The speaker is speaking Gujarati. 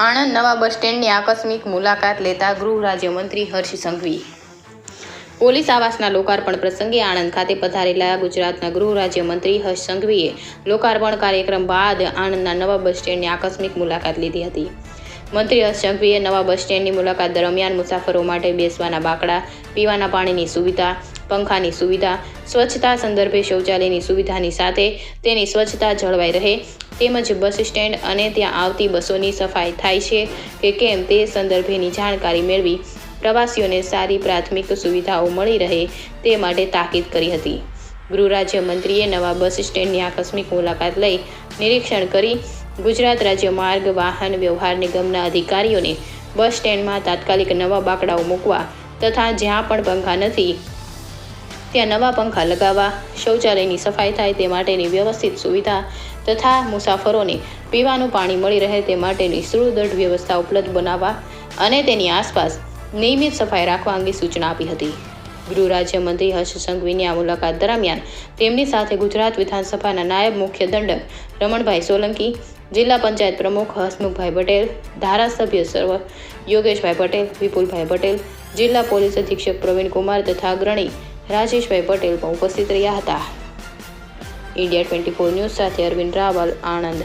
આણંદ નવા બસ સ્ટેન્ડની આકસ્મિક મુલાકાત લેતા ગૃહ રાજ્યમંત્રી હર્ષ સંઘવી. પોલીસ આવાસના લોકાર્પણ પ્રસંગે આણંદ ખાતે પધારેલા ગુજરાતના ગૃહ રાજ્યમંત્રી હર્ષ સંઘવીએ લોકાર્પણ કાર્યક્રમ બાદ આણંદના નવા બસ સ્ટેન્ડની આકસ્મિક મુલાકાત લીધી હતી. મંત્રી હર્ષ સંઘવીએ નવા બસ સ્ટેન્ડની મુલાકાત દરમિયાન મુસાફરો માટે બેસવાના બાકડા, પીવાના પાણીની સુવિધા, પંખાની સુવિધા, સ્વચ્છતા સંદર્ભે શૌચાલયની સુવિધાની સાથે તેની સ્વચ્છતા જળવાઈ રહે તેમજ બસ સ્ટેન્ડ અને ત્યાં આવતી બસોની સફાઈ થાય છે કે કેમ તે સંદર્ભેની જાણકારી મેળવી પ્રવાસીઓને સારી પ્રાથમિક સુવિધાઓ મળી રહે તે માટે તાકીદ કરી હતી. ગૃહ રાજ્યમંત્રીએ નવા બસ સ્ટેન્ડની આકસ્મિક મુલાકાત લઈ નિરીક્ષણ કરી ગુજરાત રાજ્ય માર્ગ વાહન વ્યવહાર નિગમના અધિકારીઓને બસ સ્ટેન્ડમાં તાત્કાલિક નવા બાકડાઓ મૂકવા તથા જ્યાં પણ પંખા નથી ત્યાં નવા પંખા લગાવવા, શૌચાલયની સફાઈ થાય તે માટેની વ્યવસ્થિત સુવિધા તથા મુસાફરોને પીવાનું પાણી મળી રહે તે માટેની સુદૃઢ વ્યવસ્થા ઉપલબ્ધ બનાવવા અને તેની આસપાસ નિયમિત સફાઈ રાખવા અંગે સૂચના આપી હતી. ગૃહ રાજ્યમંત્રી હર્ષ સંઘવીની આ મુલાકાત દરમિયાન તેમની સાથે ગુજરાત વિધાનસભાના નાયબ મુખ્ય દંડક રમણભાઈ સોલંકી, જિલ્લા પંચાયત પ્રમુખ હસમુખભાઈ પટેલ, ધારાસભ્ય સર્વ યોગેશભાઈ પટેલ, વિપુલભાઈ પટેલ, જિલ્લા પોલીસ અધિક્ષક પ્રવીણકુમાર તથા અગ્રણી રાજેશભાઈ પટેલ પણ ઉપસ્થિત રહ્યા હતા. India 24 ન્યૂઝ સાથે અરવિંદ રાવલ, આણંદ.